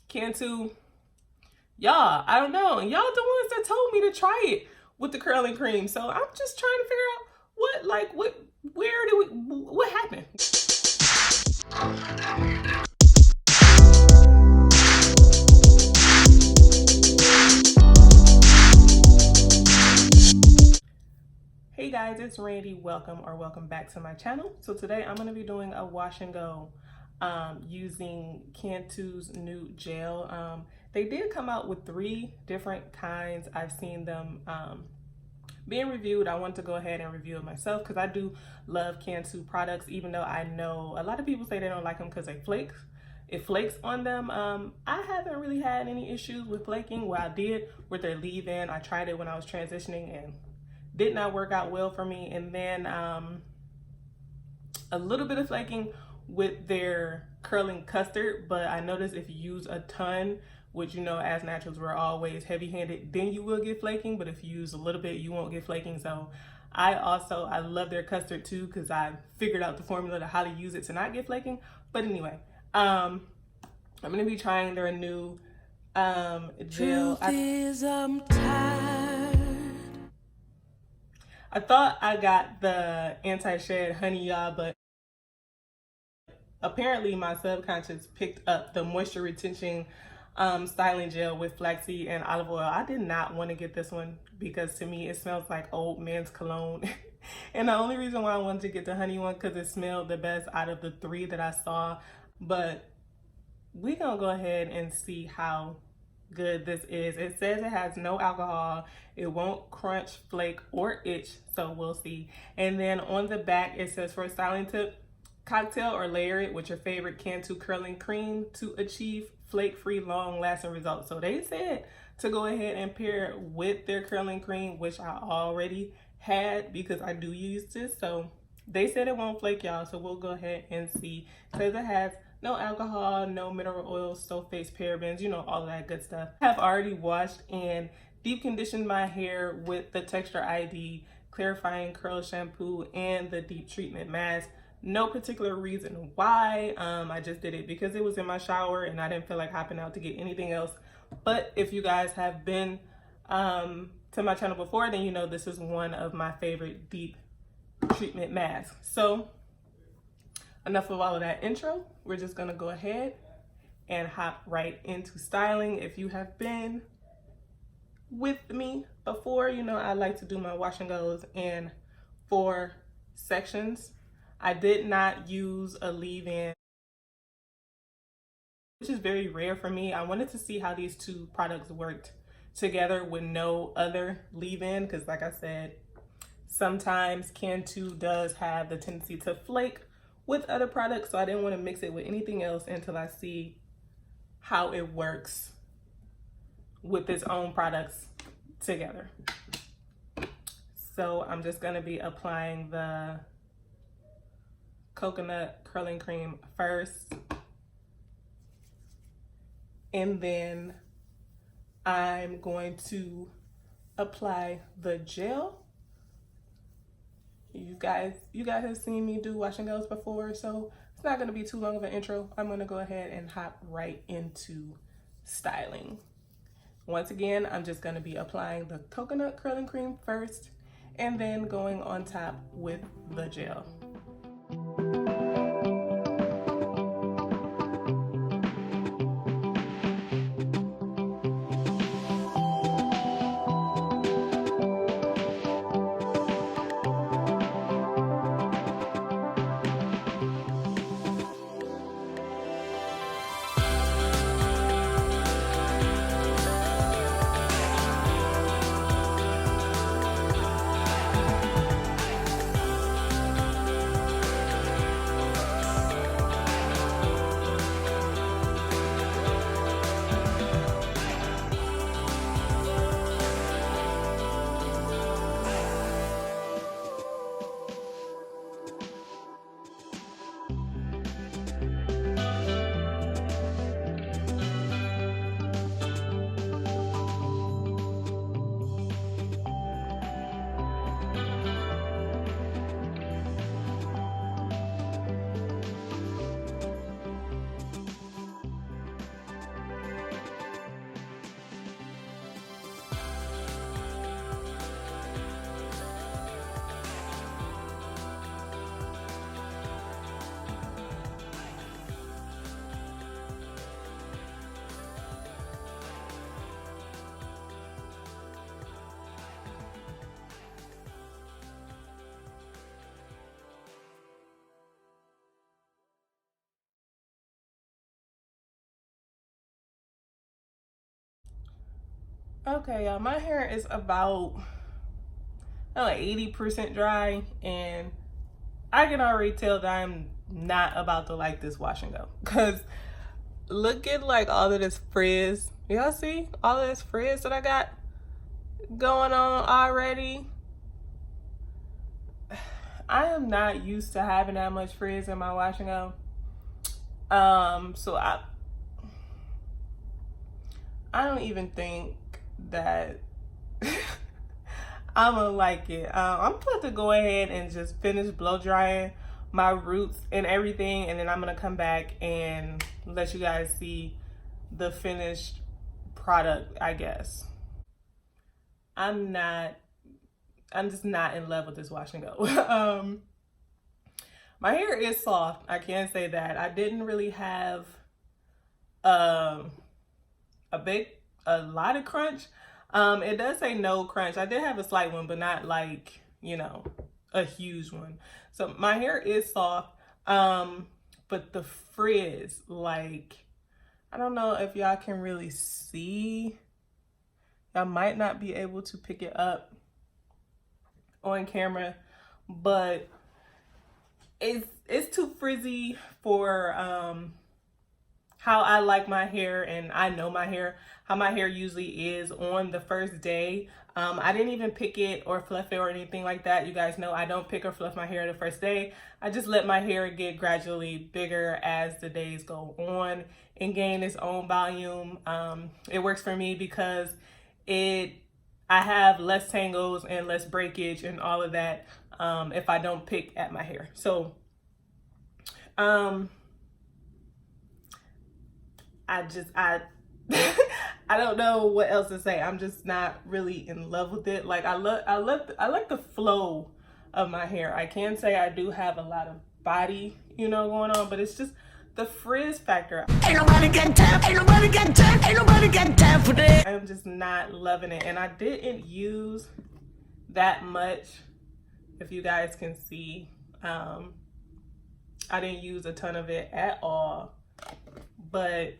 Cantu, y'all, I don't know. Y'all the ones that told me to try it with the curling cream. So I'm just trying to figure out what happened? Hey guys, it's Randy. Welcome back to my channel. So today I'm going to be doing a wash and go using Cantu's new gel. They did come out with 3 different kinds. I've seen them being reviewed. I want to go ahead and review it myself because I do love Cantu products, even though I know a lot of people say they don't like them because it flakes on them. I haven't really had any issues with flaking. Well, I did with their leave-in. I tried it when I was transitioning and did not work out well for me. And then a little bit of flaking with their curling custard, but I noticed if you use a ton, which, you know, as naturals we're always heavy-handed, then you will get flaking, but if you use a little bit you won't get flaking. So I love their custard too because I figured out the formula to how to use it to not get flaking. But anyway, I'm gonna be trying their new gel. I thought I got the anti-shed honey, y'all, but apparently my subconscious picked up the moisture retention styling gel with flaxseed and olive oil. I did not want to get this one because to me it smells like old man's cologne. And the only reason why I wanted to get the honey one because it smelled the best out of the 3 that I saw. But we're gonna go ahead and see how good this is. It says it has no alcohol, it won't crunch, flake, or itch, so we'll see. And then on the back it says, for a styling tip, cocktail or layer it with your favorite Cantu curling cream to achieve flake-free, long-lasting results. So they said to go ahead and pair it with their curling cream, which I already had because I do use this. So they said it won't flake, y'all, so we'll go ahead and see. It says it has no alcohol, no mineral oils, sulfates, parabens, you know, all of that good stuff. I have already washed and deep conditioned my hair with the Texture ID clarifying curl shampoo and the deep treatment mask. No particular reason why. I just did it because it was in my shower and I didn't feel like hopping out to get anything else. But if you guys have been to my channel before, then you know this is one of my favorite deep treatment masks. So enough of all of that intro. We're just gonna go ahead and hop right into styling. If you have been with me before, you know I like to do my wash and goes in 4 sections. I did not use a leave-in, which is very rare for me. I wanted to see how these 2 products worked together with no other leave-in because, like I said, sometimes Cantu does have the tendency to flake with other products, so I didn't want to mix it with anything else until I see how it works with its own products together. So I'm just going to be applying the coconut curling cream first, and then I'm going to apply the gel. You guys have seen me do wash and goes before, so it's not going to be too long of an intro. I'm going to go ahead and hop right into styling. Once again, I'm just going to be applying the coconut curling cream first and then going on top with the gel. Okay, y'all, my hair is about like 80% dry, and I can already tell that I'm not about to like this wash and go, because look at like all of this frizz. Y'all see all of this frizz that I got going on already? I am not used to having that much frizz in my wash and go. So I don't even think that I'm gonna like it. I'm about to go ahead and just finish blow drying my roots and everything, and then I'm gonna come back and let you guys see the finished product, I guess. I'm just not in love with this wash and go. My hair is soft, I can say that. I didn't really have a lot of crunch. It does say no crunch. I did have a slight one, but not like, you know, a huge one. So my hair is soft, but the frizz, like, I don't know if y'all can really see. Y'all might not be able to pick it up on camera, but it's too frizzy for how I like my hair, and I know my hair, how my hair usually is on the first day. I didn't even pick it or fluff it or anything like that. You guys know I don't pick or fluff my hair the first day. I just let my hair get gradually bigger as the days go on and gain its own volume. It works for me because I have less tangles and less breakage and all of that if I don't pick at my hair. So I I don't know what else to say. I'm just not really in love with it. Like I like the flow of my hair. I can say I do have a lot of body, you know, going on, but it's just the frizz factor. Ain't nobody got time, ain't nobody got time, ain't nobody got time for that. I'm just not loving it. And I didn't use that much, if you guys can see. I didn't use a ton of it at all, but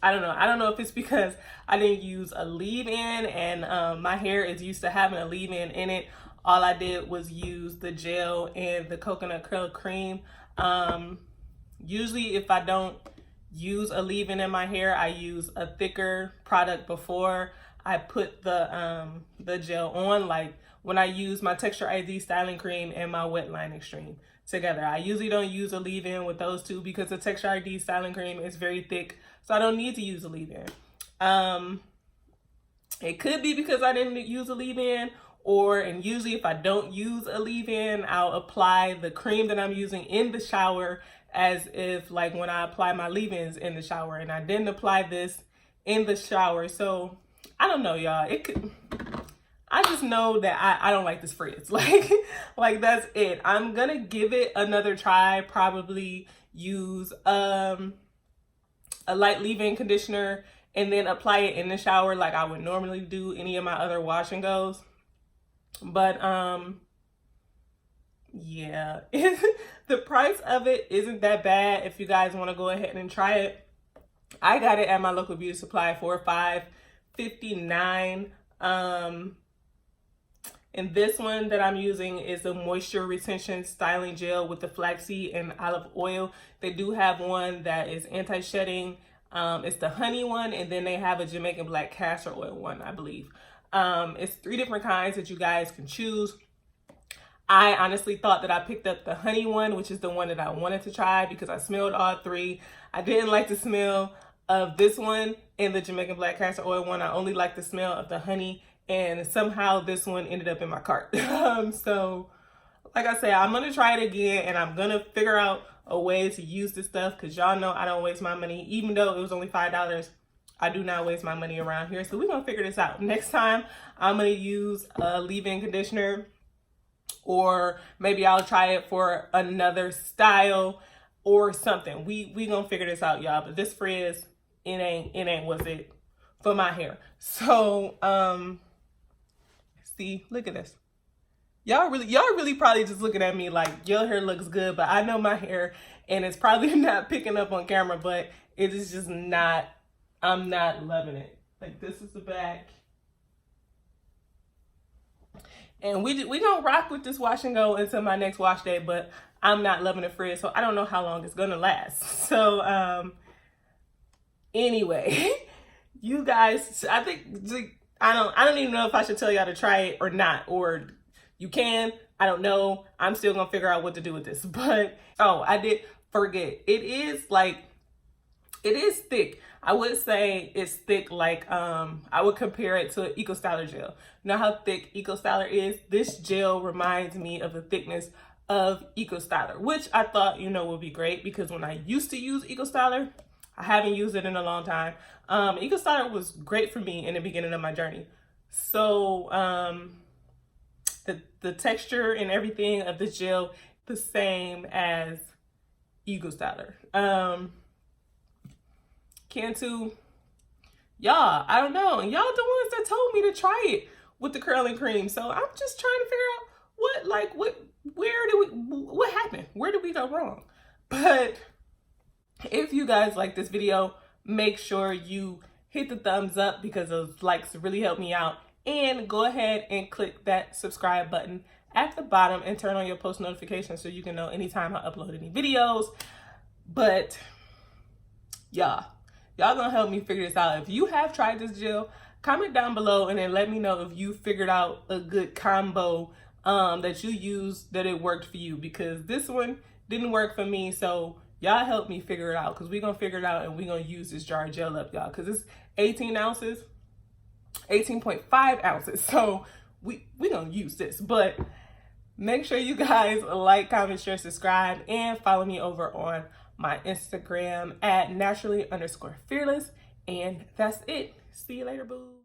I don't know. I don't know if it's because I didn't use a leave-in, and my hair is used to having a leave-in in it. All I did was use the gel and the coconut curl cream. Usually if I don't use a leave-in in my hair, I use a thicker product before I put the gel on. Like when I use my Texture ID styling cream and my Wet Line Extreme together, I usually don't use a leave-in with those two because the Texture ID styling cream is very thick, so I don't need to use a leave-in. It could be because I didn't use a leave-in, and usually if I don't use a leave-in, I'll apply the cream that I'm using in the shower as if like when I apply my leave-ins in the shower, and I didn't apply this in the shower. So I don't know, y'all. I just know that I don't like this frizz. Like that's it. I'm gonna give it another try. Probably use a light leave-in conditioner and then apply it in the shower like I would normally do any of my other wash and goes. But yeah, the price of it isn't that bad if you guys want to go ahead and try it. I got it at my local beauty supply for $5.59. And this one that I'm using is a moisture retention styling gel with the flaxseed and olive oil. They do have one that is anti-shedding. It's the honey one, and then they have a Jamaican black castor oil one, I believe. It's 3 different kinds that you guys can choose. I honestly thought that I picked up the honey one, which is the one that I wanted to try because I smelled all 3. I didn't like the smell of this one and the Jamaican black castor oil one. I only like the smell of the honey, and somehow this one ended up in my cart. So like I said, I'm gonna try it again, and I'm gonna figure out a way to use this stuff because y'all know I don't waste my money. Even though it was only $5, I do not waste my money around here. So we're gonna figure this out. Next time I'm gonna use a leave-in conditioner, or maybe I'll try it for another style or something. We gonna figure this out, y'all. But this frizz, it ain't what's it for my hair. So see, look at this. Y'all really probably just looking at me like your hair looks good, but I know my hair, and it's probably not picking up on camera, but it is just not, I'm not loving it. Like this is the back. And we gonna rock with this wash and go until my next wash day, but I'm not loving the frizz, so I don't know how long it's gonna last. So anyway, you guys, I think I don't even know if I should tell y'all to try it or not, or you can. I don't know. I'm still gonna figure out what to do with this. But oh, I did forget. It is thick. I would say it's thick like I would compare it to IKYFL gel. You know how thick IKYFL is? This gel reminds me of the thickness of IKYFL, which I thought, you know, would be great because when I used to use IKYFL, I haven't used it in a long time. IKYFL was great for me in the beginning of my journey. So the texture and everything of this gel the same as IKYFL. Cantu, y'all, I don't know. Y'all the ones that told me to try it with the curling cream. So I'm just trying to figure out what happened? Where did we go wrong? But if you guys like this video, make sure you hit the thumbs up because those likes really help me out. And go ahead and click that subscribe button at the bottom and turn on your post notifications so you can know anytime I upload any videos. But y'all gonna help me figure this out. If you have tried this gel, comment down below and then let me know if you figured out a good combo that you used that it worked for you, because this one didn't work for me. So y'all help me figure it out, because we're gonna figure it out and we're gonna use this jar of gel up, y'all, because it's 18 ounces, 18.5 ounces. So we gonna use this. But make sure you guys like, comment, share, subscribe, and follow me over on my Instagram at naturally_fearless. And that's it. See you later, boo.